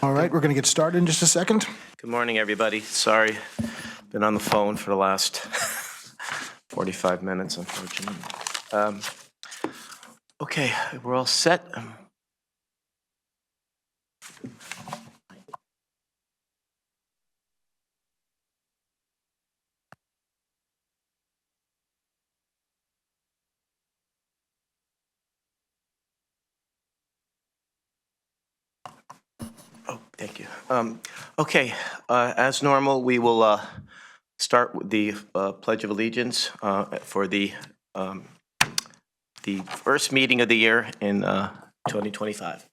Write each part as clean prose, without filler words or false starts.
All right, we're going to get started in just a second. Good morning, everybody. Sorry, been on the phone for the last 45 minutes, unfortunately. Okay, we're all set. Oh, thank you. Okay, as normal, we will start with the Pledge of Allegiance for the first meeting of the year in 2025.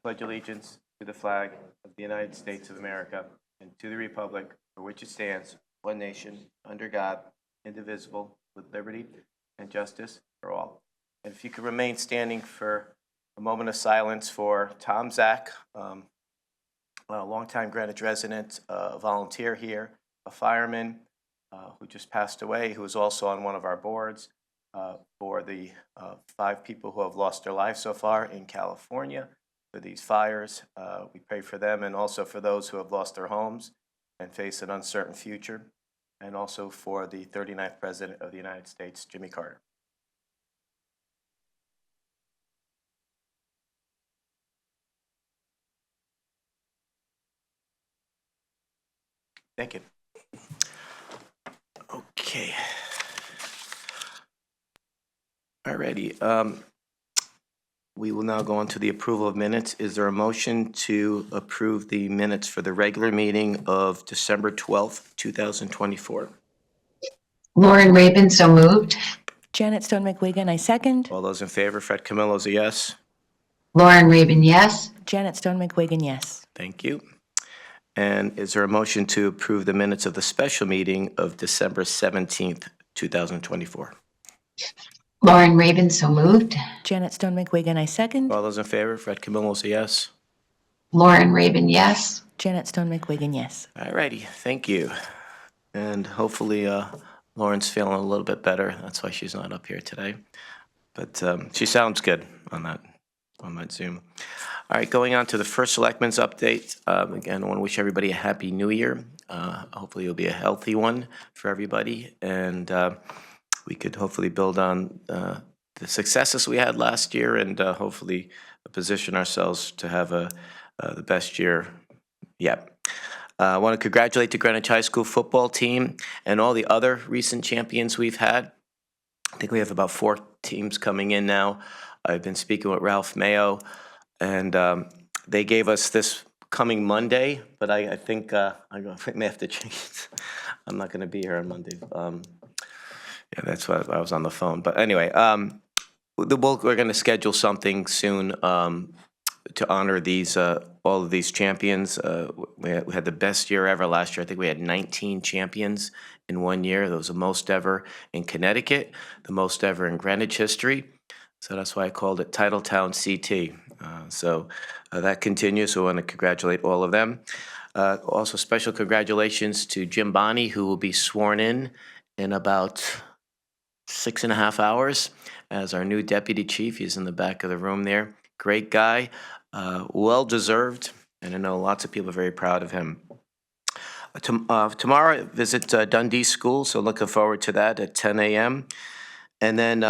Pledge allegiance to the flag of the United States of America and to the republic for which it stands, one nation, under God, indivisible, with liberty and justice for all. And if you could remain standing for a moment of silence for Tom Zach, a longtime Greenwich resident, a volunteer here, a fireman who just passed away, who was also on one of our boards, for the 5 people who have lost their lives so far in California for these fires. We pray for them, and also for those who have lost their homes and face an uncertain future, and also for the 39th President of the United States, Jimmy Carter. Thank you. Okay. Alrighty. We will now go on to the approval of minutes. Is there a motion to approve the minutes for the regular meeting of December 12th, 2024? Lauren Rabin, so moved. Janet Stone McWigan, I second. All those in favor? Fred Camillo's a yes. Lauren Rabin, yes. Janet Stone McWigan, yes. Thank you. And is there a motion to approve the minutes of the special meeting of December 17th, 2024? Lauren Rabin, so moved. Janet Stone McWigan, I second. All those in favor? Fred Camillo's a yes. Lauren Rabin, yes. Janet Stone McWigan, yes. All righty. Thank you. And hopefully Lauren's feeling a little bit better. That's why she's not up here today. But she sounds good on that Zoom. All right, going on to the first Selectmen's update. Again, I want to wish everybody a happy new year. Hopefully it'll be a healthy one for everybody. And we could hopefully build on the successes we had last year, and hopefully position ourselves to have the best year yet. I want to congratulate the Greenwich High School football team and all the other recent champions we've had. I think we have about 4 teams coming in now. I've been speaking with Ralph Mayo, and they gave us this coming Monday, but I think I may have to change it. I'm not going to be here on Monday. Yeah, that's why I was on the phone. But anyway, we're going to schedule something soon to honor these all of these champions. We had the best year ever last year. I think we had 19 champions in one year. That was the most ever in Connecticut, the most ever in Greenwich history. So that's why I called it Titletown CT. So that continues. So I want to congratulate all of them. Also, special congratulations to Jim Bonney, who will be sworn in about 6.5 hours as our new deputy chief. He's in the back of the room there. Great guy, well-deserved, and I know lots of people are very proud of him. Tomorrow, I visit Dundee School, so looking forward to that at 10 a.m. And then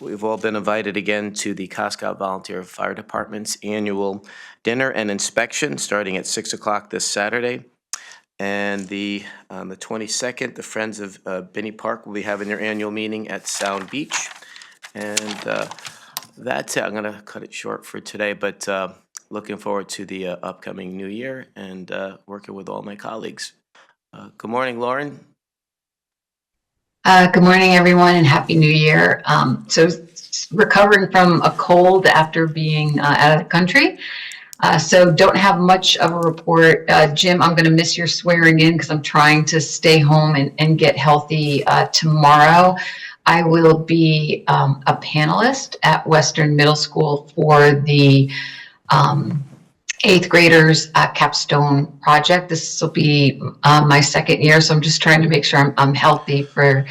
we've all been invited again to the Coscow Volunteer Fire Department's annual dinner and inspection starting at 6 o'clock this Saturday. And on the 22nd, the Friends of Binney Park will be having their annual meeting at Sound Beach. And that's it. I'm going to cut it short for today, but looking forward to the upcoming new year and working with all my colleagues. Good morning, Lauren. Good morning, everyone, and Happy New Year. So recovering from a cold after being out of the country. So don't have much of a report. Jim, I'm going to miss your swearing in because I'm trying to stay home and get healthy tomorrow. I will be a panelist at Western Middle School for the 8th graders capstone project. This will be my 2nd year, so I'm just trying to make sure I'm healthy for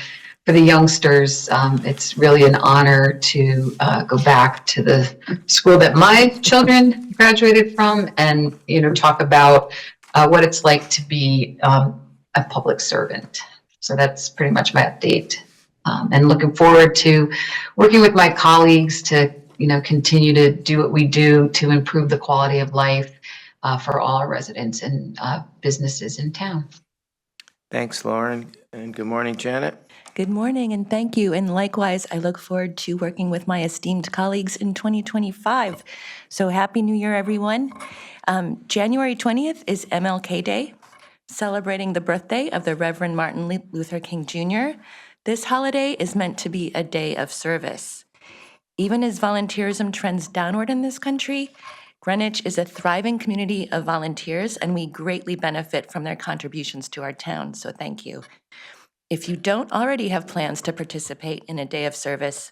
for the youngsters, it's really an honor to go back to the school that my children graduated from, and talk about what it's like to be a public servant. So that's pretty much my update, and looking forward to working with my colleagues to continue to do what we do to improve the quality of life for all our residents and businesses in town. Thanks, Lauren, and good morning, Janet. Good morning and thank you. And likewise, I look forward to working with my esteemed colleagues in 2025. So Happy New Year, everyone. January 20th is MLK Day, celebrating the birthday of the Reverend Martin Luther King Jr. This holiday is meant to be a day of service. Even as volunteerism trends downward in this country, Greenwich is a thriving community of volunteers, and we greatly benefit from their contributions to our town, so thank you. If you don't already have plans to participate in a day of service,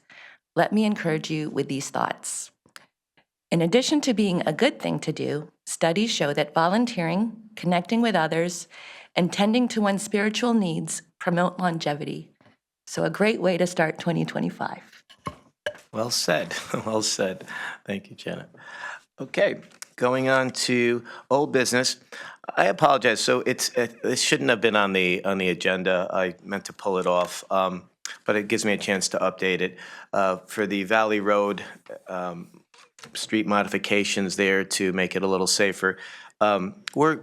let me encourage you with these thoughts. In addition to being a good thing to do, studies show that volunteering, connecting with others, and tending to one's spiritual needs promote longevity. So a great way to start 2025. Well said. Well said. Thank you, Janet. Okay, going on to old business. I apologize. So this shouldn't have been on the agenda. I meant to pull it off, but it gives me a chance to update it for the Valley Road street modifications there to make it a little safer. We're,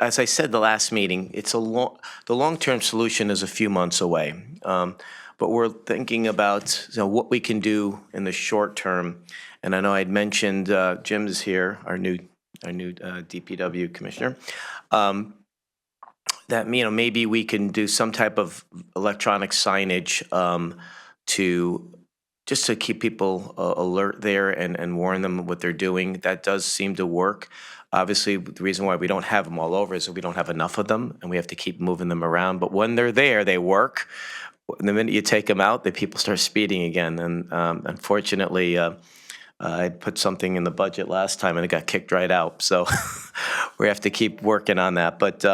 as I said the last meeting, the long-term solution is a few months away. But we're thinking about what we can do in the short term. And I know I'd mentioned Jim is here, our new DPW commissioner. That maybe we can do some type of electronic signage to keep people alert there and warn them what they're doing. That does seem to work. Obviously, the reason why we don't have them all over is that we don't have enough of them, and we have to keep moving them around. But when they're there, they work. The minute you take them out, the people start speeding again. And unfortunately, I put something in the budget last time and it got kicked right out. So we have to keep working on that. But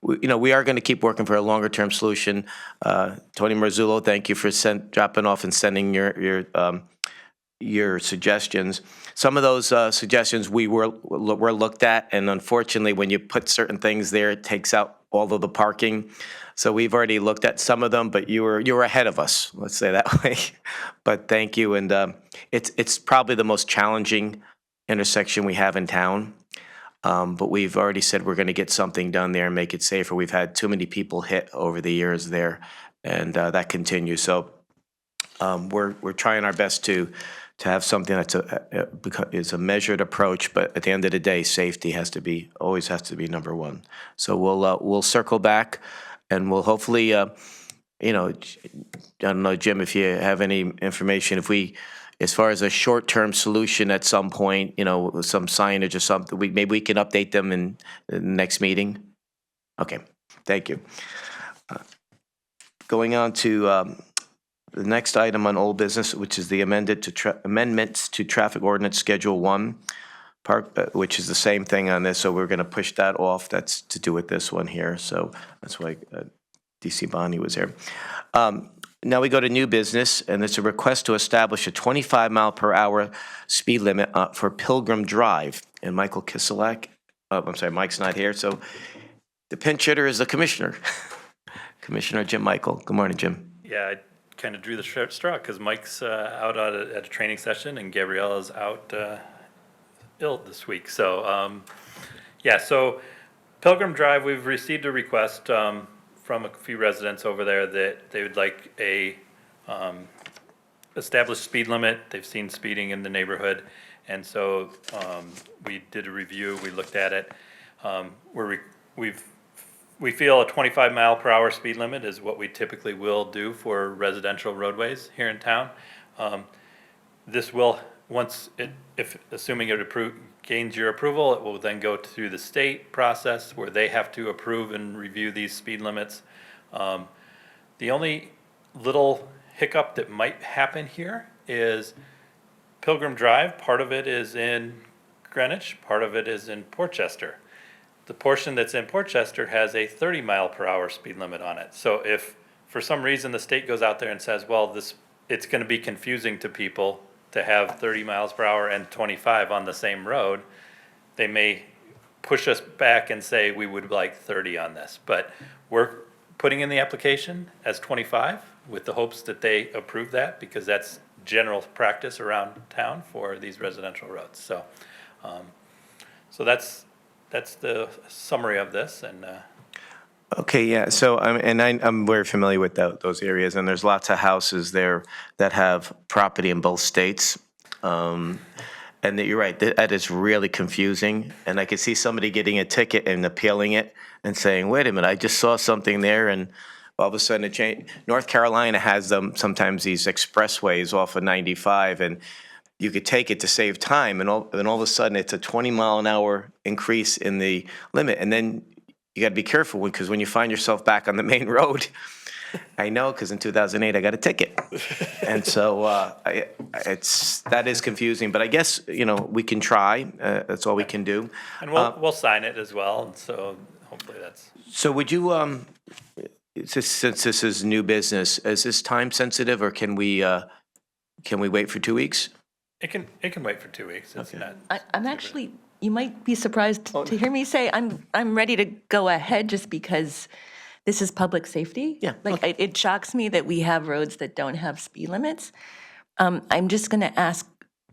we are going to keep working for a longer term solution. Tony Marzullo, thank you for dropping off and sending your suggestions. Some of those suggestions were looked at, and unfortunately, when you put certain things there, it takes out all of the parking. So we've already looked at some of them, but you were ahead of us. Let's say that way. But thank you, and it's probably the most challenging intersection we have in town. But we've already said we're going to get something done there and make it safer. We've had too many people hit over the years there, and that continues. So we're trying our best to have something that's is a measured approach, but at the end of the day, safety always has to be number one. So we'll circle back, and we'll hopefully, I don't know, Jim, if you have any information, as far as a short-term solution at some point, with some signage or something, maybe we can update them in the next meeting. Okay, thank you. Going on to the next item on old business, which is the amendments to traffic ordinance Schedule 1, which is the same thing on this, so we're going to push that off. That's to do with this one here, so that's why DC Bonnie was here. Now we go to new business, and it's a request to establish a 25-mile-per-hour speed limit for Pilgrim Drive. And Michael Kiselak, Mike's not here, so the pinch hitter is the commissioner. Commissioner Jim Michael. Good morning, Jim. Yeah, I kind of drew the short straw because Mike's out at a training session and Gabriella's out ill this week. So, so Pilgrim Drive, we've received a request from a few residents over there that they would like a established speed limit. They've seen speeding in the neighborhood, and so we did a review. We looked at it. We feel a 25-mile-per-hour speed limit is what we typically will do for residential roadways here in town. This will, assuming it gains your approval, it will then go through the state process where they have to approve and review these speed limits. The only little hiccup that might happen here is Pilgrim Drive. Part of it is in Greenwich, part of it is in Portchester. The portion that's in Portchester has a 30-mile-per-hour speed limit on it. So if for some reason, the state goes out there and says, well, it's gonna be confusing to people to have 30 miles per hour and 25 on the same road, they may push us back and say, we would like 30 on this. But we're putting in the application as 25 with the hopes that they approve that, because that's general practice around town for these residential roads. So, so that's the summary of this, and, Okay, yeah, so, I'm very familiar with those areas, and there's lots of houses there that have property in both states. And that you're right, that is really confusing, and I could see somebody getting a ticket and appealing it and saying, wait a minute, I just saw something there, and all of a sudden it changed. North Carolina has sometimes these expressways off of 95, and you could take it to save time, and all of a sudden it's a 20-mile-an-hour increase in the limit, and then you got to be careful, because when you find yourself back on the main road, I know, because in 2008 I got a ticket, and so that is confusing. But I guess we can try. That's all we can do. and we'll sign it as well, and so hopefully that's. So would you, since this is new business, is this time sensitive, or can we wait for 2 weeks? It can wait for 2 weeks. It's not. I'm actually, you might be surprised to hear me say I'm ready to go ahead just because this is public safety. Yeah, Like, it shocks me that we have roads that don't have speed limits. I'm just going to ask,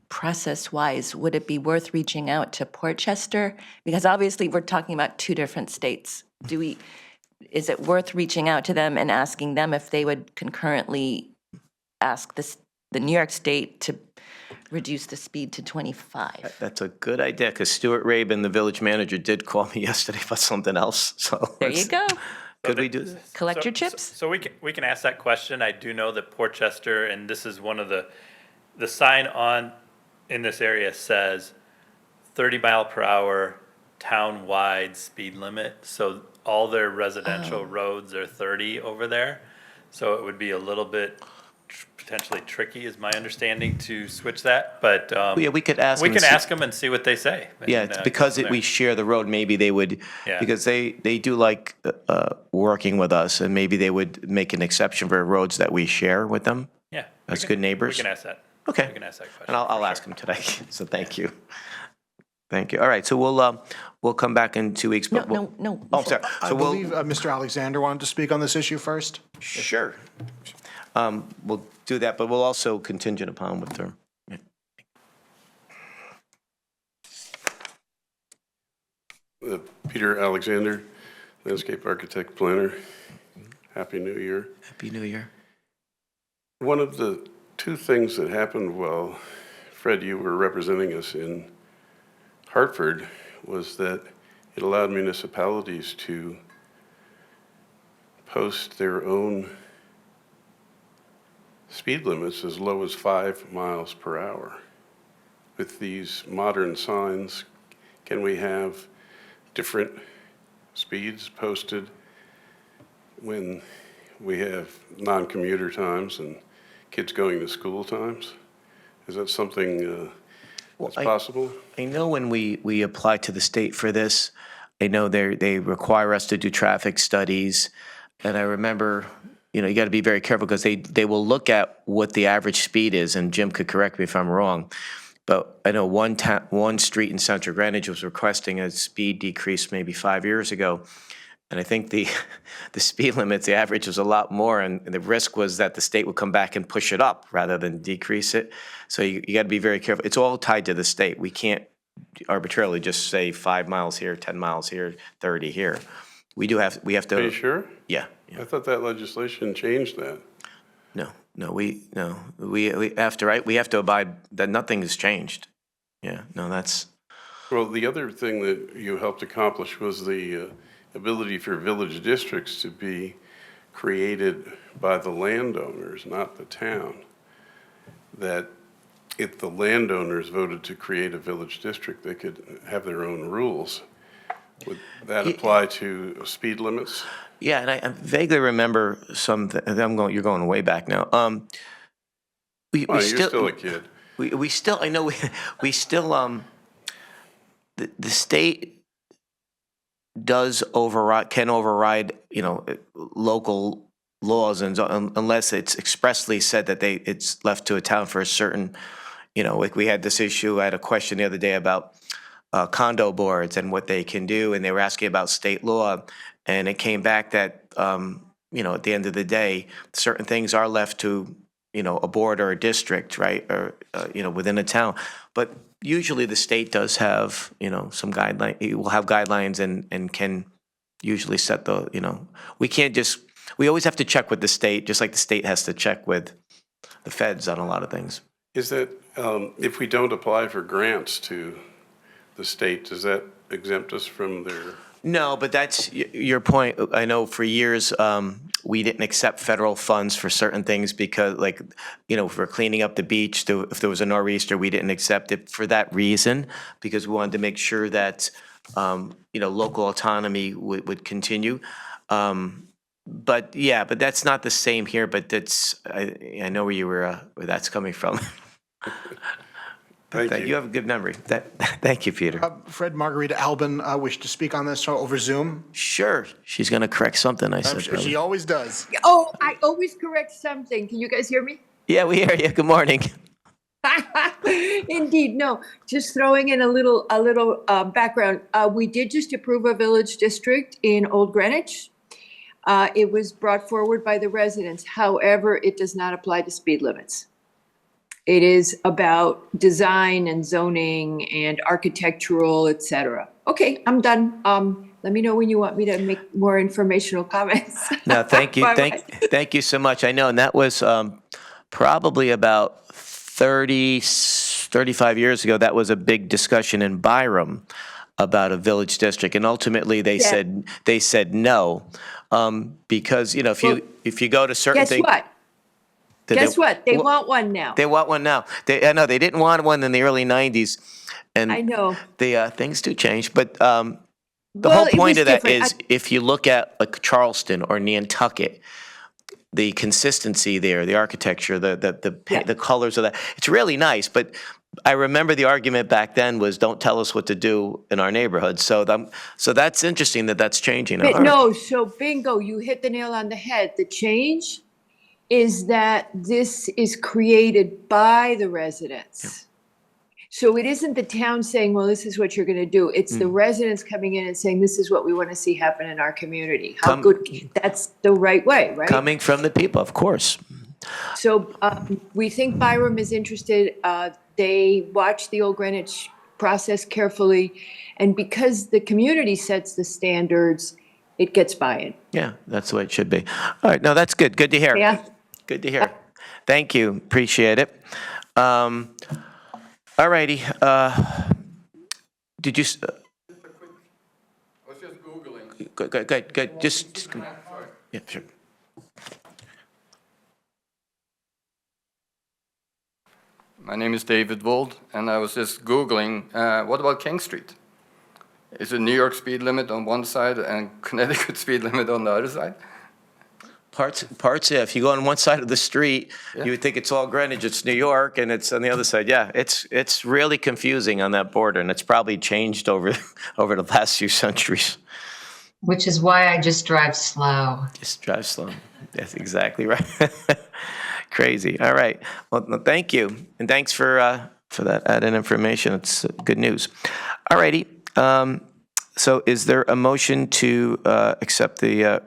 process-wise, would it be worth reaching out to Portchester? Because obviously, we're talking about two different states. Is it worth reaching out to them and asking them if they would concurrently ask the New York State to reduce the speed to 25? That's a good idea, because Stuart Rabin, the village manager, did call me yesterday about something else. So There you go. Could we do this? Collect your So- chips. So we can ask that question. I do know that Portchester, and this is one of the sign in this area says 30 mile per hour town-wide speed limit. So all their residential roads are 30 over there. So it would be a little bit potentially tricky, is my understanding, to switch that, but. Yeah, we could ask We them can and see- ask them and see what they say. Yeah, and, it's go because from there. we share the road, maybe they would, Yeah. because they do like working with us, and maybe they would make an exception for roads that we share with them. Yeah. That's good neighbors. We can ask that. Okay. We can ask that question. And I'll ask them today, so thank you. Thank you. All right, so we'll come back in 2 weeks. No, but we'll- no, no. Oh, I'm sorry. I So believe Mr. Alexander wanted to speak on this issue first. Sure. We'll do that, but we'll also contingent upon with them. Peter Alexander, landscape architect planner. Happy New Year. Happy New Year. One of the two things that happened while, Fred, you were representing us in Hartford was that it allowed municipalities to post their own speed limits as low as 5 miles per hour. With these modern signs, can we have different speeds posted when we have non-commuter times and kids going to school times? Is that something that's possible? I know when we apply to the state for this, I know they require us to do traffic studies. And I remember, you got to be very careful, because they will look at what the average speed is, and Jim could correct me if I'm wrong. But I know one street in Central Greenwich was requesting a speed decrease maybe 5 years ago. And I think the speed limits, the average was a lot more, and the risk was that the state would come back and push it up rather than decrease it. So you got to be very careful. It's all tied to the state. We can't arbitrarily just say 5 miles here, 10 miles here, 30 here. We have to. Are you sure? Yeah. I thought that legislation changed that. We have to, right? We have to abide that nothing has changed. Yeah, no, that's. Well, the other thing that you helped accomplish was the ability for village districts to be created by the landowners, not the town. That if the landowners voted to create a village district, they could have their own rules. Would that apply to speed limits? Yeah, and I vaguely remember you're going way back now. You're still a kid. We still, I know, we still, the state can override, local laws, and unless it's expressly said that it's left to a town for a certain, like we had this issue, I had a question the other day about condo boards and what they can do, and they were asking about state law, and it came back that, at the end of the day, certain things are left to, a board or a district, right, or, within a town. But usually the state does have, some guideline, it will have guidelines and can usually set we can't just, we always have to check with the state, just like the state has to check with the feds on a lot of things. Is that, if we don't apply for grants to the state, does that exempt us from their? No, but that's your point. I know for years, we didn't accept federal funds for certain things because, like, for cleaning up the beach, if there was a nor'easter, we didn't accept it for that reason, because we wanted to make sure that, local autonomy would continue. But that's not the same here, but I know where that's coming from. Thank you. You have a good memory. Thank you, Peter. Fred Margarita Albin wished to speak on this over Zoom. Sure, she's going to correct something I said. She always does. Oh, I always correct something. Can you guys hear me? Yeah, we hear you. Good morning. Indeed, no. Just throwing in a little background. We did just approve a village district in Old Greenwich. It was brought forward by the residents. However, it does not apply to speed limits. It is about design and zoning and architectural, et cetera. Okay, I'm done. Let me know when you want me to make more informational comments. No, thank you. Bye-bye. Thank you so much. I know, and that was probably about 35 years ago. That was a big discussion in Byram about a village district, and ultimately they said no, because if you go to certain things. Guess what? They want one now. They want one now. I know they didn't want one in the early 90s, and I know. the things do change. But the whole point of that is, if you look at like Charleston or Nantucket, the consistency there, the architecture, the colors of that, it's really nice. But I remember the argument back then was, don't tell us what to do in our neighborhood. So that's interesting that's changing. But no, so bingo, you hit the nail on the head. The change is that this is created by the residents. Yeah. So it isn't the town saying, well, this is what you're going to do. It's the residents coming in and saying, this is what we want to see happen in our community. That's the right way, right? Coming from the people, of course. So we think Byram is interested. They watch the Old Greenwich process carefully. And because the community sets the standards, it gets buy-in. Yeah, that's the way it should be. All right, no, that's good. Good to hear. Yeah. Good to hear. Thank you. Appreciate it. All righty. Did you? I was just Googling. Good. Just yeah, sure. My name is David Wold, and I was just Googling, what about King Street? Is it New York speed limit on one side and Connecticut speed limit on the other side? Parts, yeah. If you go on one side of the street, you would think it's all Greenwich, it's New York, and it's on the other side. Yeah, it's really confusing on that border, and it's probably changed over the last few centuries. Which is why I just drive slow. Just drive slow. That's exactly right. Crazy. All right. Well, thank you, and thanks for that added information. It's good news. All righty. So is there a motion to accept the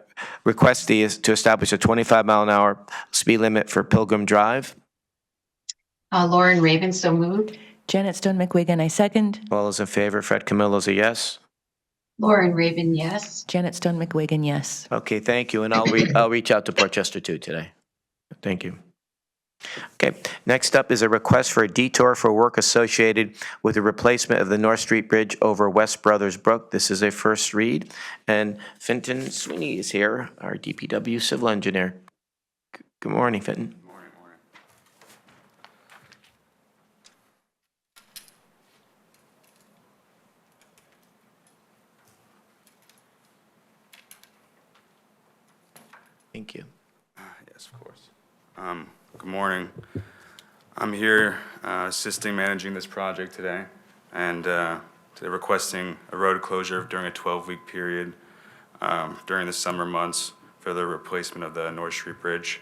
request to establish a 25-mile-an-hour speed limit for Pilgrim Drive? Lauren Raven, so moved. Janet Stone McWigan, I second. All those in favor? Fred Camillo's a yes. Lauren Raven, yes. Janet Stone McWigan, yes. Okay, thank you, and I'll reach out to Portchester too today. Thank you. Okay, next up is a request for a detour for work associated with the replacement of the North Street Bridge over West Brothers Brook. This is a first read, and Finton Sweeney is here, our DPW civil engineer. Good morning, Finton. Morning. Thank you. Yes, of course. Good morning. I'm here assisting managing this project today, and today requesting a road closure during a 12-week period during the summer months for the replacement of the North Street Bridge.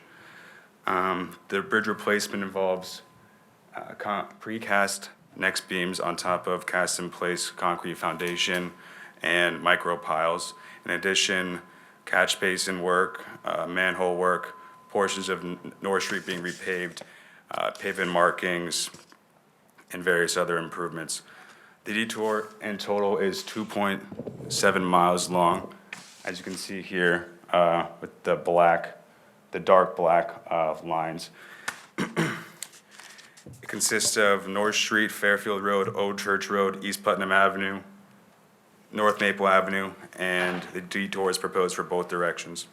The bridge replacement involves precast next beams on top of cast-in-place concrete foundation and micro piles. In addition, catch basin work, manhole work, portions of North Street being repaved, pavement markings, and various other improvements. The detour in total is 2.7 miles long, as you can see here with the dark black lines. It consists of North Street, Fairfield Road, Old Church Road, East Putnam Avenue, North Maple Avenue, and the detour is proposed for both directions.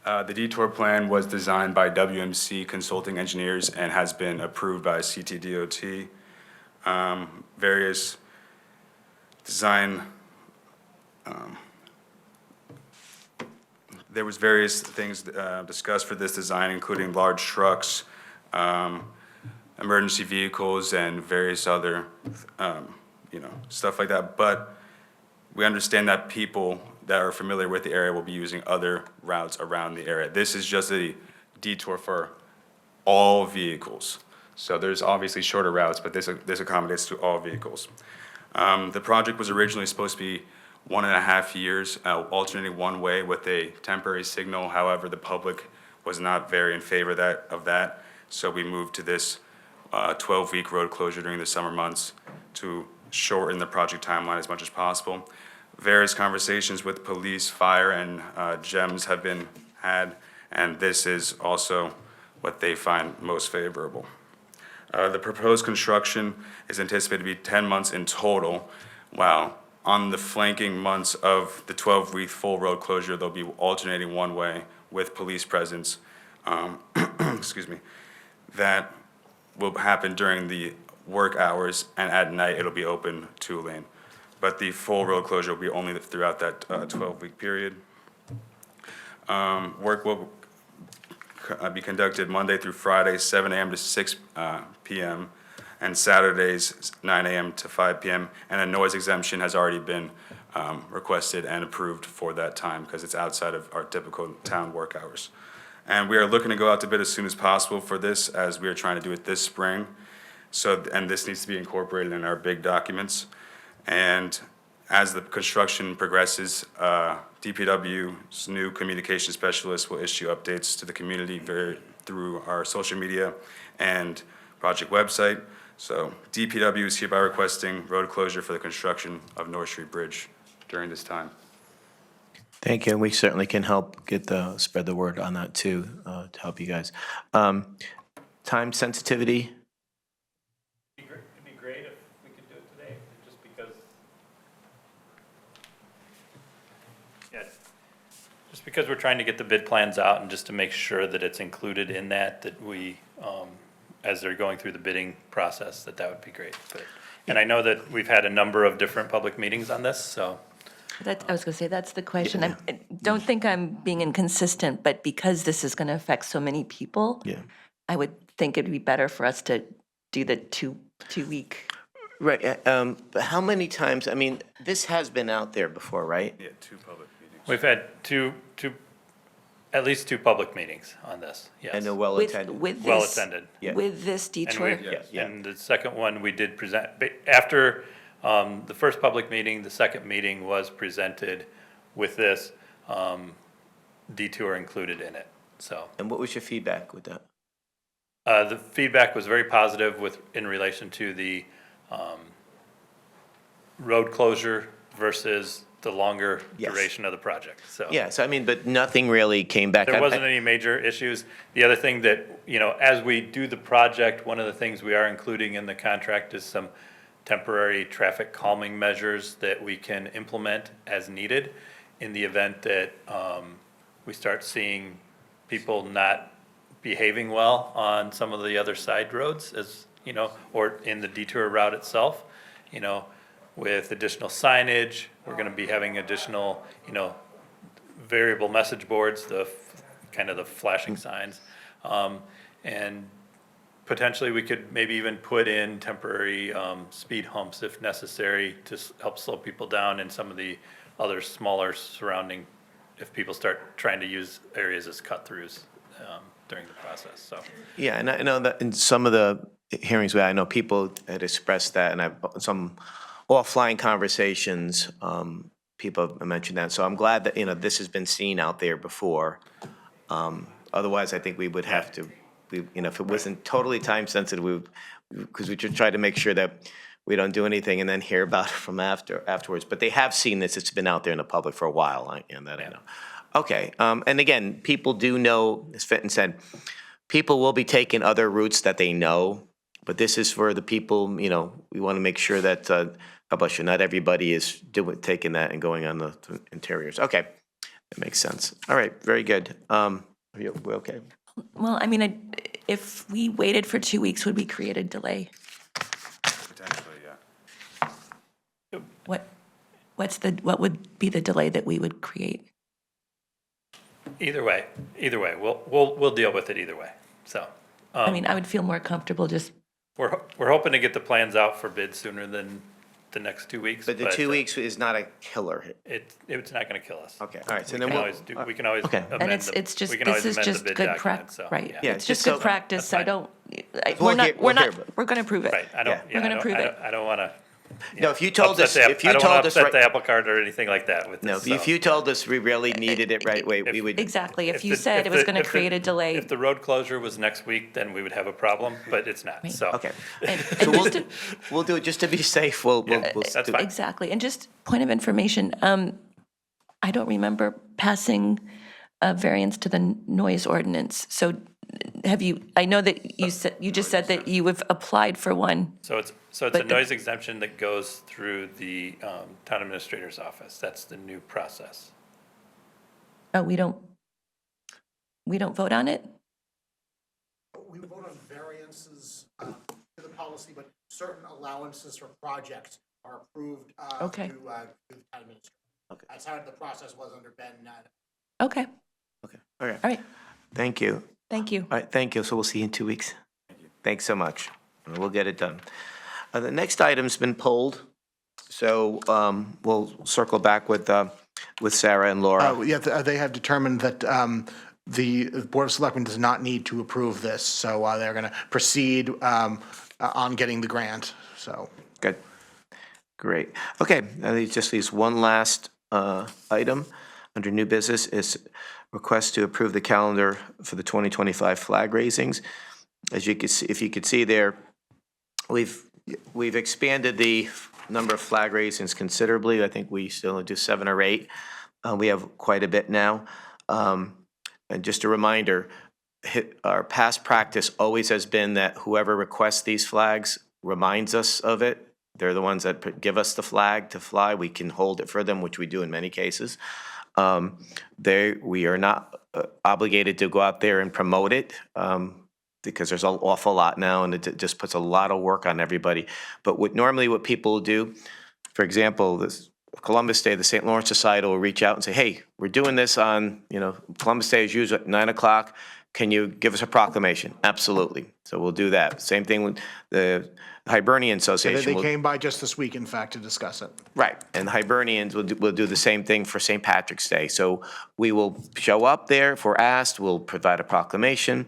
The detour plan was designed by WMC Consulting Engineers and has been approved by CTDOT. Various design, there was various things discussed for this design, including large trucks, emergency vehicles, and various other, stuff like that. But we understand that people that are familiar with the area will be using other routes around the area. This is just a detour for all vehicles. So there's obviously shorter routes, but this accommodates to all vehicles. The project was originally supposed to be 1.5 years, alternating one way with a temporary signal. However, the public was not very in favor of that. So we moved to this 12-week road closure during the summer months to shorten the project timeline as much as possible. Various conversations with police, fire, and GEMS have been had, and this is also what they find most favorable. The proposed construction is anticipated to be 10 months in total, while on the flanking months of the 12-week full road closure, they'll be alternating one way with police presence. Excuse me. That will happen during the work hours, and at night it'll be open 2-lane. But the full road closure will be only throughout that 12-week period. Work will be conducted Monday through Friday, 7 a.m. to 6 p.m., and Saturdays, 9 a.m. to 5 p.m. And a noise exemption has already been requested and approved for that time because it's outside of our typical town work hours. And we are looking to go out to bid as soon as possible for this, as we are trying to do it this spring. And this needs to be incorporated in our big documents. And as the construction progresses, DPW's new communication specialist will issue updates to the community through our social media and project website. So DPW is hereby requesting road closure for the construction of North Street Bridge during this time. Thank you, and we certainly can help spread the word on that too, to help you guys. Time sensitivity? It'd be great if we could do it today, just because, just because we're trying to get the bid plans out and just to make sure that it's included in that we, as they're going through the bidding process, that would be great. And I know that we've had a number of different public meetings on this, so. I was going to say, that's the question. I don't think I'm being inconsistent, but because this is going to affect so many people, Yeah. I would think it'd be better for us to do the two-week. Right, but how many times, I mean, this has been out there before, right? Yeah, 2 public meetings. We've had at least two public meetings on this, yes. And they're well attended. With Well this, attended. Yeah. with this And detour. and the second one we did present, after the first public meeting, the second meeting was presented with this detour included in it, so. And what was your feedback with that? The feedback was very positive in relation to the road closure versus the longer Yes. duration of the project, so. Yes, I mean, but nothing really came back. There wasn't any major issues. The other thing that, as we do the project, one of the things we are including in the contract is some temporary traffic calming measures that we can implement as needed in the event that we start seeing people not behaving well on some of the other side roads, or in the detour route itself, with additional signage. We're gonna be having additional, variable message boards, the flashing signs. And potentially we could maybe even put in temporary speed humps if necessary to help slow people down in some of the other smaller surrounding if people start trying to use areas as cut-throughs during the process, so. Yeah, and I know that in some of the hearings where I know people had expressed that, and some offline conversations, people have mentioned that. So I'm glad that, this has been seen out there before. Otherwise, I think we would have to, if it wasn't totally time sensitive, because we should try to make sure that we don't do anything and then hear about it from afterwards. But they have seen this, it's been out there in the public for a while, and that I know. Okay, and again, people do know, as Fenton said, people will be taking other routes that they know, but this is for the people, we want to make sure that, not everybody is taking that and going on the interiors. Okay, that makes sense. All right, very good. We're okay? Well, I mean, if we waited for 2 weeks, would we create a delay? Potentially, yeah. What would be the delay that we would create? Either way, we'll deal with it either way, so. I mean, I would feel more comfortable just, We're hoping to get the plans out for bid sooner than the next 2 weeks. But the 2 weeks is not a killer. It's not gonna kill us. Okay, all right, so We then can we'll. always we can always Okay. amend and it's we can this always is amend the just bid good document, practice, so, right? yeah. Yeah, It's just just good so- practice. I fine. don't, We'll we're hear- we're gonna prove it. Right, I don't, Yeah. yeah, We're gonna prove it. I don't wanna. No, if you told us, upset if you I don't told wanna us, upset the right- apple cart or anything like that with no, this, if so. you told us we really needed it right away, we would. Exactly. If you the- said it was the- gonna if the- create a delay. If the road closure was next week, then we would have a problem, but it's not, so. Okay, and so we'll do it just to be safe. We'll That's do- fine. Exactly. And just point of information, I don't remember passing a variance to the noise ordinance. So have you, I know that you just said that you have applied for one. So it's a But the- noise exemption that goes through the town administrator's office. That's the new process. Oh, we don't vote on it? We vote on variances to the policy, but certain allowances for projects are approved Okay. through the town administrator. Okay. That's how the process was under Ben. Okay. Okay, all right. All right. Thank you. Thank you. All right, thank you. So we'll see you in 2 weeks. Thanks so much. And we'll get it done. The next item's been pulled, so we'll circle back with Sarah and Laura. Yeah, they have determined that the Board of Selectmen does not need to approve this, so they're going to proceed on getting the grant, so. Good. Great. Okay, just leaves one last item under new business is request to approve the calendar for the 2025 flag raisings. As you can see, if you could see there, we've expanded the number of flag raisings considerably. I think we still do 7 or 8. We have quite a bit now. And just a reminder, our past practice always has been that whoever requests these flags reminds us of it. They're the ones that give us the flag to fly. We can hold it for them, which we do in many cases. We are not obligated to go out there and promote it because there's an awful lot now, and it just puts a lot of work on everybody. But what people do, for example, this Columbus Day, the St. Lawrence Society will reach out and say, "Hey, we're doing this on Columbus Day is usually at 9:00. Can you give us a proclamation?" Absolutely. So we'll do that. Same thing with the Hibernian Association. They came by just this week, in fact, to discuss it. Right, and the Hibernians will do the same thing for St. Patrick's Day. So we will show up there if we're asked, we'll provide a proclamation.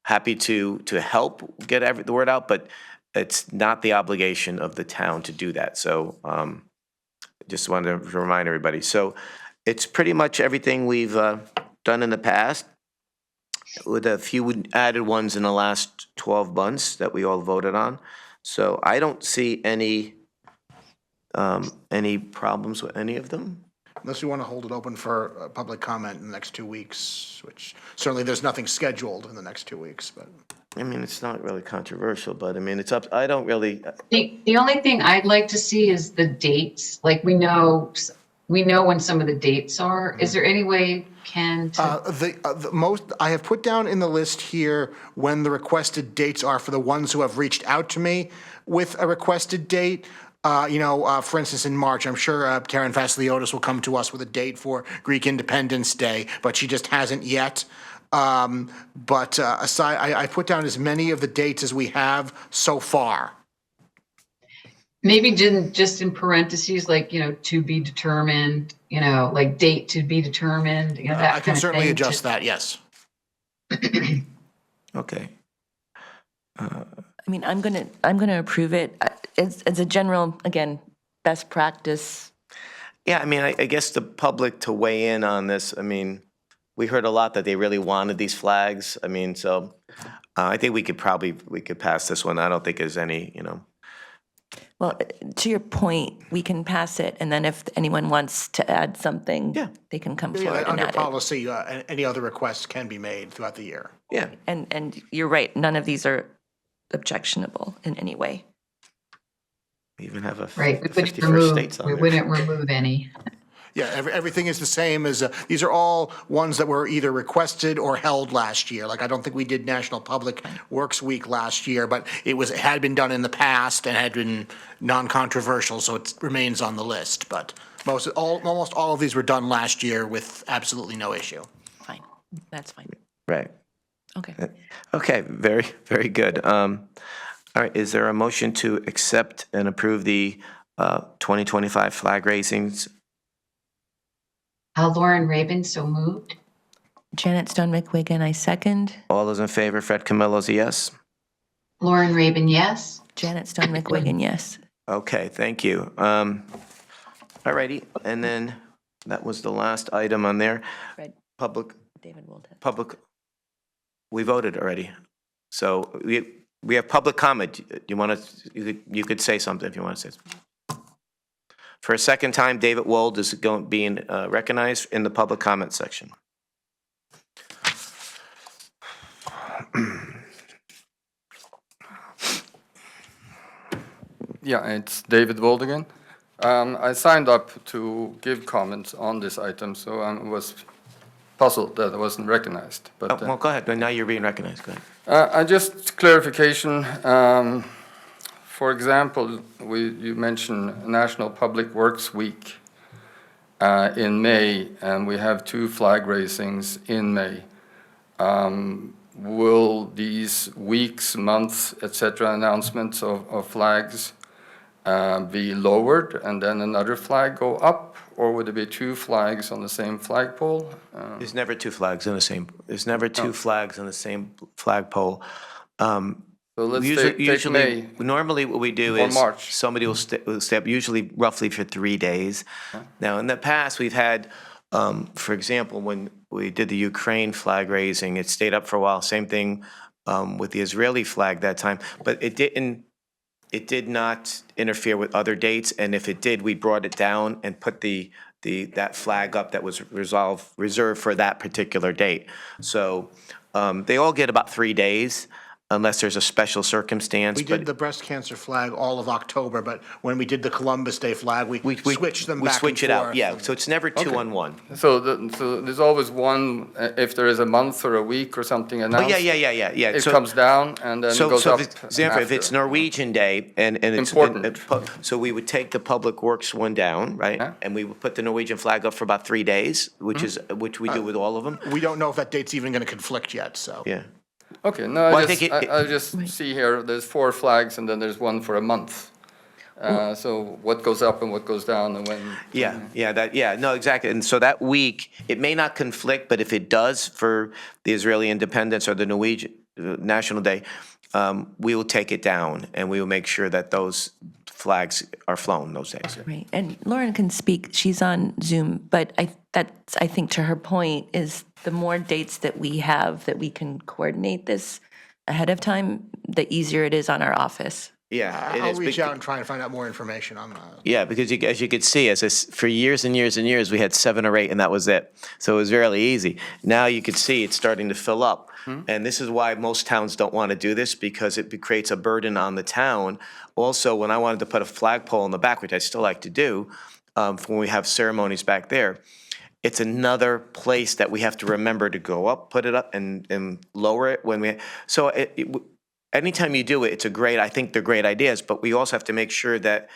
Happy to help get the word out, but it's not the obligation of the town to do that. So just wanted to remind everybody. So it's pretty much everything we've done in the past, with a few added ones in the last 12 months that we all voted on. So I don't see any problems with any of them. Unless you want to hold it open for public comment in the next 2 weeks, which certainly there's nothing scheduled in the next 2 weeks, but. I mean, it's not really controversial, but I mean, it's up, I don't really, The only thing I'd like to see is the dates. Like we know when some of the dates are. Is there any way, Ken, to? The most, I have put down in the list here when the requested dates are for the ones who have reached out to me with a requested date. For instance, in March, I'm sure Karen Vasiliotis will come to us with a date for Greek Independence Day, but she just hasn't yet. I put down as many of the dates as we have so far. Maybe just in parentheses, like, to be determined, like date to be determined, that I can kind of certainly thing. adjust that, yes. Okay. I mean, I'm gonna approve it. It's a general, again, best practice. Yeah, I mean, I guess the public to weigh in on this, I mean, we heard a lot that they really wanted these flags. I mean, so I think we could pass this one. I don't think there's any, Well, to your point, we can pass it, and then if anyone wants to add something, Yeah. they can come Yeah, forward and under add it. policy, any other requests can be made throughout the year. yeah. And you're right, none of these are objectionable in any way. We even have a Right, 51st states on we there. wouldn't remove any. Yeah, everything is the same as, these are all ones that were either requested or held last year. Like, I don't think we did National Public Works Week last year, but it had been done in the past and had been non-controversial, so it remains on the list. But almost all of these were done last year with absolutely no issue. Fine, that's fine. Right. Okay. Okay, very, very good. All right, is there a motion to accept and approve the 2025 flag raisings? Lauren Rabin, so moved. Janet Stone McWigan, I second. All those in favor, Fred Camillo's a yes? Lauren Rabin, yes. Janet Stone McWigan, yes. Okay, thank you. All righty, and then that was the last item on there. Fred. Public, David Woldhead. we voted already. So we have public comment. You want to, you could say something if you want to say something. For a second time, David Wold is being recognized in the public comment section. Yeah, it's David Wold again. I signed up to give comments on this item, so I was puzzled that I wasn't recognized. But Well, go ahead. Now you're being recognized. Go ahead. I just clarification. For example, you mentioned National Public Works Week in May, and we have 2 flag raisings in May. Will these weeks, months, etc., announcements of flags be lowered and then another flag go up, or would it be 2 flags on the same flagpole? There's never 2 flags on the same. There's never 2 flags on the same flagpole. So let's take May Normally what we do or is March. somebody will stay up usually roughly for 3 days. Now, in the past, we've had, for example, when we did the Ukraine flag raising, it stayed up for a while. Same thing with the Israeli flag that time, but it did not interfere with other dates. And if it did, we brought it down and put that flag up that was reserved for that particular date. So they all get about 3 days. Unless there's a special circumstance. We did the breast cancer flag all of October, but when we did the Columbus Day flag, we switched them back and forth. We switch it out, yeah, so it's never 2 on 1. So there's always one, if there is a month or a week or something Oh, announced. yeah. It comes down and then it goes up. For example, if it's after. Norwegian Day and it's. Important. So we would take the Public Works one down, right? Yeah. And we would put the Norwegian flag up for about 3 days, which we do with all of them, We don't know if that date's even going to conflict yet, so. yeah. Okay, no, Well, I I think just see here, there's 4 flags and then there's one for a month. So what goes up and what goes down and when? No, exactly. And so that week, it may not conflict, but if it does for the Israeli independence or the Norwegian National Day, we will take it down and we will make sure that those flags are flown those days. Right, and Lauren can speak, she's on Zoom, but I think to her point is the more dates that we have that we can coordinate this ahead of time, the easier it is on our office. Yeah. it I'll is reach big- out and try and find out more information on that. Yeah, because as you could see, for years and years and years, we had 7 or 8, and that was it. So it was really easy. Now you could see it's starting to fill up. And this is why most towns don't want to do this, because it creates a burden on the town. Also, when I wanted to put a flagpole in the back, which I still like to do, for when we have ceremonies back there, it's another place that we have to remember to go up, put it up, and lower it when we. So anytime you do it, I think they're great ideas, but we also have to make sure that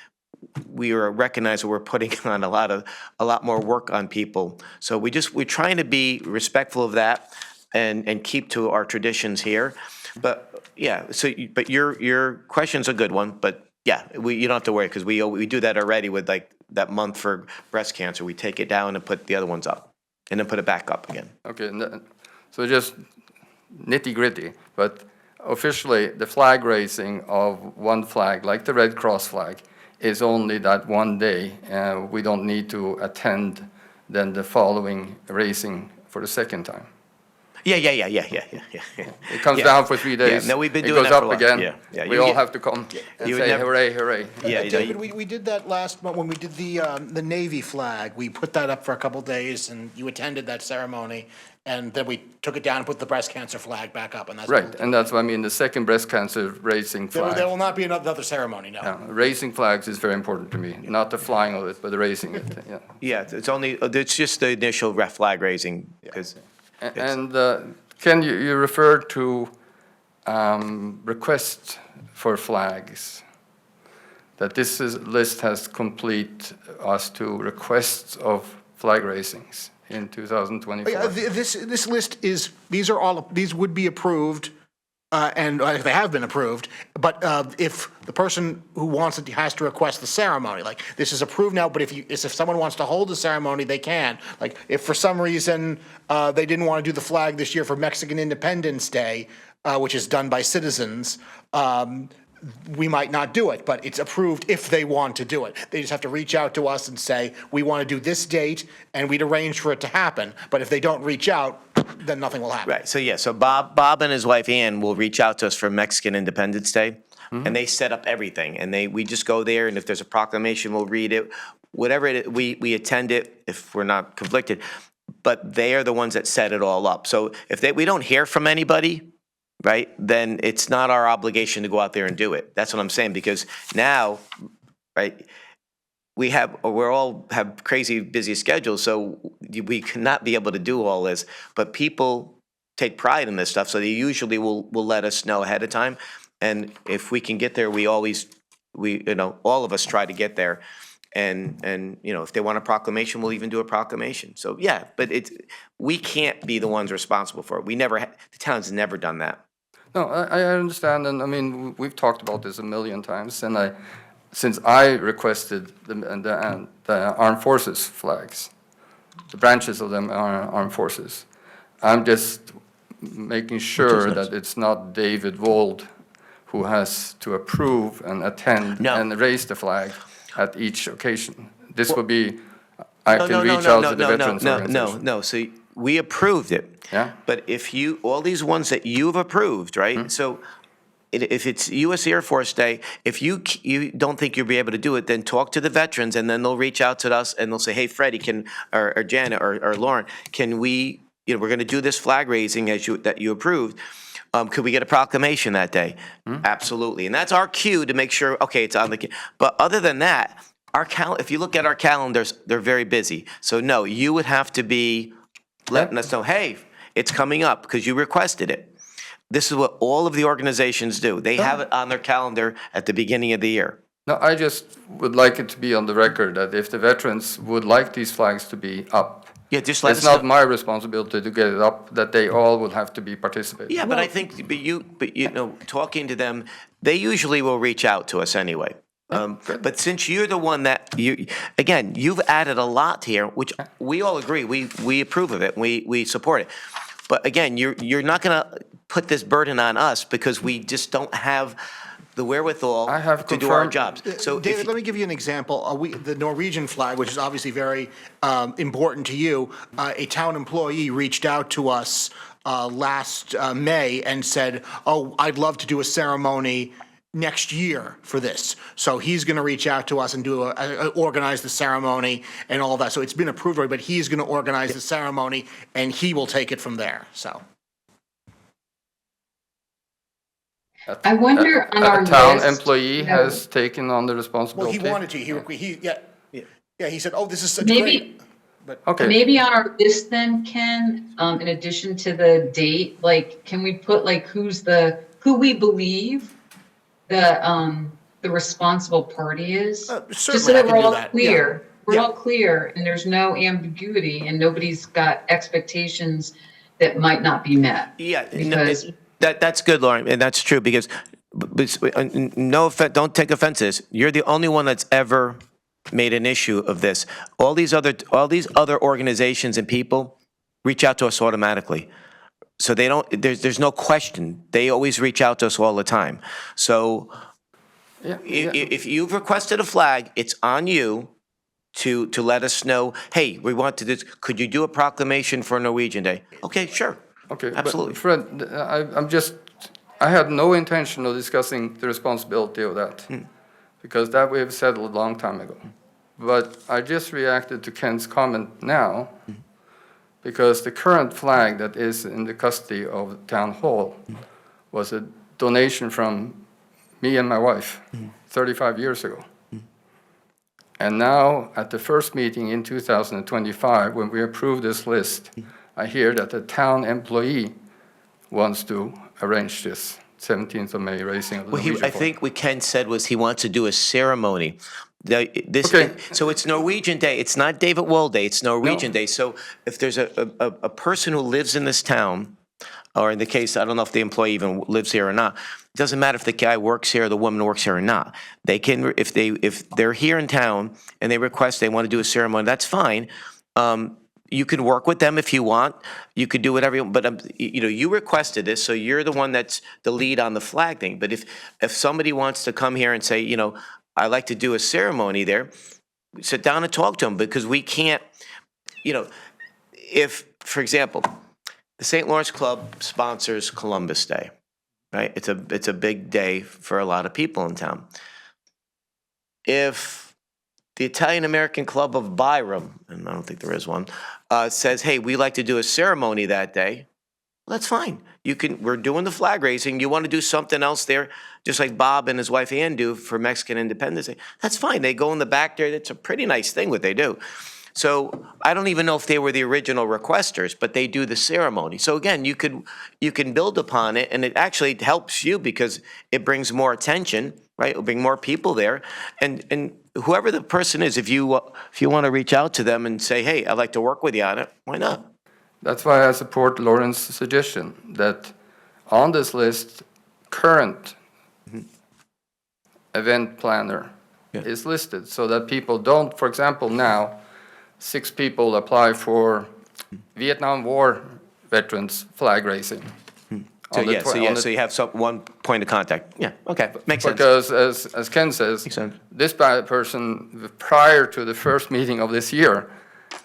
we recognize that we're putting on a lot more work on people. So we're trying to be respectful of that and keep to our traditions here. But yeah, but your question's a good one, but Yeah, you don't have to worry, because we do that already with like that month for breast cancer. We take it down and put the other ones up, and then put it back up again. Okay, so just nitty-gritty, but officially, the flag raising of one flag, like the Red Cross flag, is only that one day. We don't need to attend then the following raising for the second time. Yeah. It comes Yeah. down for 3 days. Yeah, no, we've been doing It that goes for a up while. again. Yeah. We You all get- have to come and you would say never- hooray, hooray. Yeah, David, we did that last month when we did the Navy flag. We put that up for a couple days, and you attended that ceremony, and then we took it down and put the breast cancer flag back up, and that's what Right, and that's what I mean, the second breast cancer raising There flag. will not be another ceremony, no. Yeah, raising flags is very important to me, not the flying of it, but the raising it, yeah. Yeah, it's just the initial flag raising, because, And Ken, you referred to requests for flags, that list has complete us to requests of flag raisings in 2024. Yeah, this list is, these would be approved, and they have been approved, but if the person who wants it has to request the ceremony, like, this is approved now, but if someone wants to hold the ceremony, they can. Like, if for some reason they didn't want to do the flag this year for Mexican Independence Day, which is done by citizens, we might not do it, but it's approved if they want to do it. They just have to reach out to us and say, we want to do this date, and we'd arrange for it to happen. But if they don't reach out, then nothing will happen. right, so Bob and his wife Ann will reach out to us for Mexican Independence Day, and they set up everything, and we just go there, and if there's a proclamation, we'll read it, whatever it is, we attend it if we're not conflicted, but they are the ones that set it all up. So if we don't hear from anybody, right, then it's not our obligation to go out there and do it. That's what I'm saying, because now, right, we're all have crazy busy schedules, so we cannot be able to do all this. But people take pride in this stuff, so they usually will let us know ahead of time. And if we can get there, we all of us try to get there. And if they want a proclamation, we'll even do a proclamation. So yeah, but we can't be the ones responsible for it. The town's never done that. No, I understand, and I mean, we've talked about this a million times, and since I requested the armed forces flags, the branches of them are armed forces, I'm just making sure that it's not David Wold who has to approve and attend No. and raise the flag at each occasion. This would be, I can reach out to the veterans organization. No, so we approved it. Yeah. But all these ones that you've approved, right? So if it's U.S. Air Force Day, if you don't think you'll be able to do it, then talk to the veterans, and then they'll reach out to us, and they'll say, hey, Freddie, or Janet, or Lauren, can we, we're going to do this flag raising that you approved. Could we get a proclamation that day? Absolutely. And that's our cue to make sure, okay, it's on the, but other than that, if you look at our calendars, they're very busy. So no, you would have to be letting us know, hey, it's coming up because you requested it. This is what all of the organizations do. They have it on their calendar at the beginning of the year. No, I just would like it to be on the record that if the veterans would like these flags to be up, Yeah, just let us it's not know. my responsibility to get it up, that they all would have to be participating. Yeah, but I think, talking to them, they usually will reach out to us anyway. But since you're the one that you've added a lot here, which we all agree, we approve of it, we support it. But again, you're not going to put this burden on us because we just don't have the wherewithal I have to do our confirmed- jobs. So David, let me give you an example. The Norwegian flag, which is obviously very important to you, a town employee reached out to us last May and said, oh, I'd love to do a ceremony next year for this. So he's going to reach out to us and organize the ceremony and all that. So it's been approved already, but he's going to organize the ceremony and he will take it from there, so. I wonder on our A town list- employee has taken on the Well, responsibility. he wanted to, he said, oh, this is such Maybe- great. Okay, Maybe on our list then, Ken, in addition to the date, like, can we put like who we believe the responsible party is? Just so certainly I that can we're do all that, clear. We're Yeah. all clear and there's no ambiguity and nobody's got expectations that might not be met. Yeah, Because- that's good, Lauren, and that's true, because no offense, don't take offense to this. You're the only one that's ever made an issue of this. All these other organizations and people reach out to us automatically. So they don't, there's no question. They always reach out to us all the time. So Yeah, if you've requested a flag, it's on you to let us know, hey, we want to do this. Could you do a proclamation for Norwegian Day? Okay, sure. okay. but Absolutely. Fred, I had no intention of discussing the responsibility of that, because that we have settled a long time ago. But I just reacted to Ken's comment now, because the current flag that is in the custody of Town Hall was a donation from me and my wife 35 years ago. And now, at the first meeting in 2025, when we approve this list, I hear that the town employee wants to arrange this 17th of May raising of the Well, Norwegian I flag. think what Ken said was he wants to do a ceremony. Okay. So it's Norwegian Day. It's not David Wold Day. It's Norwegian No. Day. So if there's a person who lives in this town, or in the case, I don't know if the employee even lives here or not. It doesn't matter if the guy works here or the woman works here or not. They can, if they're here in town and they request they want to do a ceremony, that's fine. You can work with them if you want. You could do whatever you want. But you requested this, so you're the one that's the lead on the flag thing. But if somebody wants to come here and say, I'd like to do a ceremony there, sit down and talk to them, because we can't. If, for example, the St. Lawrence Club sponsors Columbus Day, right? It's a big day for a lot of people in town. If the Italian American Club of Byram, and I don't think there is one, says, hey, we like to do a ceremony that day, well, that's fine. We're doing the flag raising. You want to do something else there, just like Bob and his wife Ann do for Mexican Independence Day, that's fine. They go in the back there. It's a pretty nice thing what they do. So I don't even know if they were the original requesters, but they do the ceremony. So again, you can build upon it, and it actually helps you because it brings more attention, right? It'll bring more people there, and whoever the person is, if you want to reach out to them and say, hey, I'd like to work with you on it, why not? That's why I support Lauren's suggestion that on this list, current event planner is listed, so that people don't, for example, now, 6 people apply for Vietnam War veterans flag raising. So you have one point of contact. Yeah, okay, makes sense. Because as Ken says, Makes sense. this person, prior to the first meeting of this year,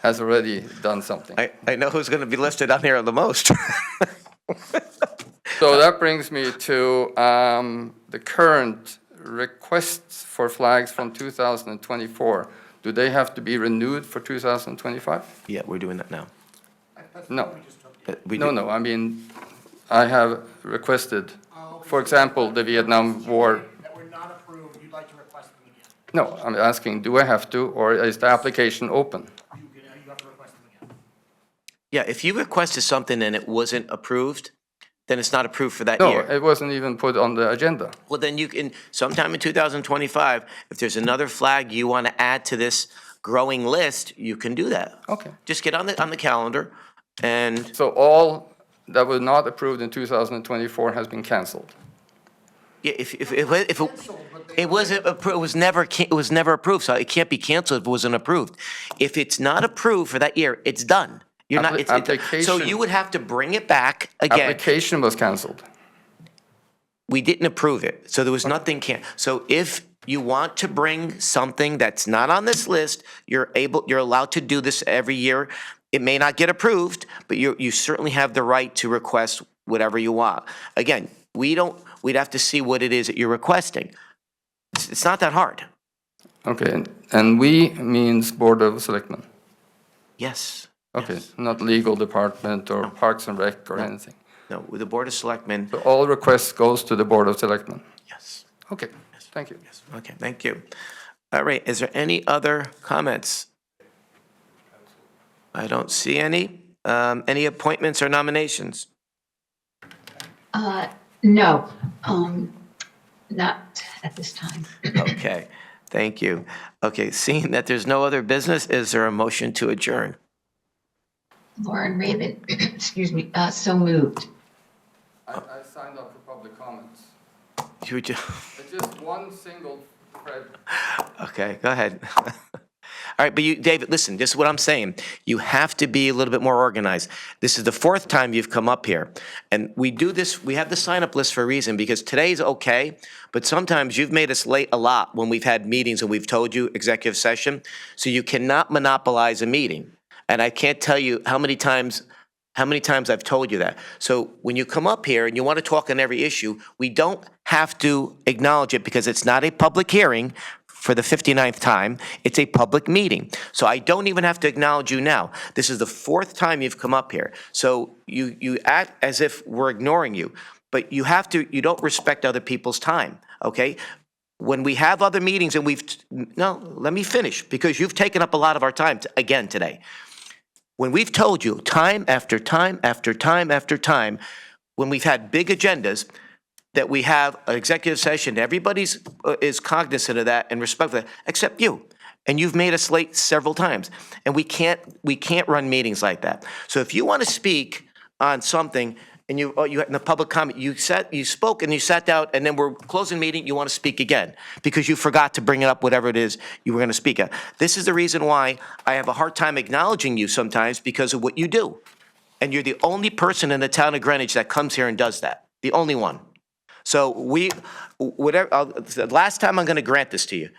has already done something. I know who's going to be listed on here the most. So that brings me to the current requests for flags from 2024. Do they have to be renewed for 2025? Yeah, we're doing that now. No. We No, do- no, I mean, I have requested, for example, the Vietnam War. That were not approved, you'd like to request them again. No, I'm asking, do I have to, or is the application open? You have to request them again. Yeah, if you requested something and it wasn't approved, then it's not approved for that No, year. it wasn't even put on the agenda. Well, then you can, sometime in 2025, if there's another flag you want to add to this growing list, you can do that. Okay. Just get on the calendar and, So all that was not approved in 2024 has been canceled. yeah, if it wasn't approved, it was never approved, so it can't be canceled if it wasn't approved. If it's not approved for that year, it's done. You're not, so Application. you would have to bring it back again. Application was canceled. We didn't approve it, so there was nothing so if you want to bring something that's not on this list, you're allowed to do this every year. It may not get approved, but you certainly have the right to request whatever you want. Again, we'd have to see what it is that you're requesting. It's not that hard. Okay, and we means Board of Selectmen. Yes. Okay, Yes. not legal department or Parks and Rec or anything. No, with the Board of Selectmen, So all requests goes to the Board of Selectmen. yes. Okay, thank you. Yes. Okay, thank you. All right, is there any other comments? I don't see any. Any appointments or nominations? No, not at this time. Okay, thank you. Okay, seeing that there's no other business, is there a motion to adjourn? Lauren Raven, excuse me, so moved. I signed up for public comments. You were just, Just one single thread. okay, go ahead. All right, but you, David, listen, this is what I'm saying. You have to be a little bit more organized. This is the fourth time you've come up here. And we do this, we have the sign-up list for a reason, because today's okay, but sometimes you've made us late a lot when we've had meetings and we've told you executive session. So you cannot monopolize a meeting. And I can't tell you how many times I've told you that. So when you come up here and you want to talk on every issue, we don't have to acknowledge it because it's not a public hearing for the 59th time. It's a public meeting. So I don't even have to acknowledge you now. This is the fourth time you've come up here. So you act as if we're ignoring you, but you don't respect other people's time, okay? When we have other meetings and let me finish, because you've taken up a lot of our time again today. When we've told you time after time after time after time, when we've had big agendas, that we have an executive session, everybody's is cognizant of that and respectful of that, except you. And you've made us late several times. And we can't run meetings like that. So if you want to speak on something and you in the public comment, you spoke and you sat down and then we're closing the meeting, you want to speak again because you forgot to bring it up, whatever it is you were going to speak at. This is the reason why I have a hard time acknowledging you sometimes, because of what you do. And you're the only person in the town of Greenwich that comes here and does that. The only one. So the last time I'm going to grant this to you.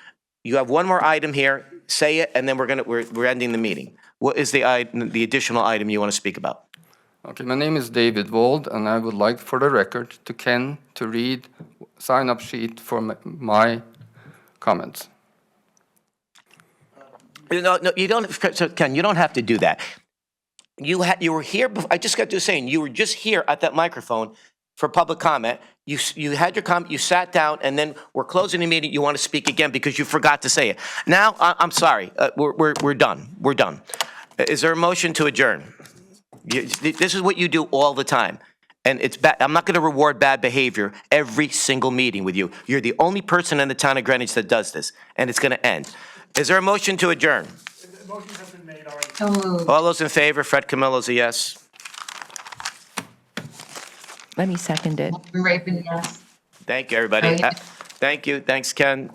You have one more item here, say it, and then we're ending the meeting. What is the additional item you want to speak about? Okay, my name is David Wold, and I would like for the record to Ken to read sign-up sheet for my comments. No, you don't, so Ken, you don't have to do that. You were here, I just got to saying, you were just here at that microphone for public comment. You had your comment, you sat down, and then we're closing the meeting, you want to speak again because you forgot to say it. Now, I'm sorry, we're done, we're done. Is there a motion to adjourn? This is what you do all the time. And it's bad. I'm not going to reward bad behavior every single meeting with you. You're the only person in the town of Greenwich that does this, and it's going to end. Is there a motion to adjourn? The motion has been made already. So moved. All those in favor, Fred Camillo's a yes. Let me second it. Raven, yes. Thank you, everybody. Oh, yeah. Thank you. Thanks, Ken.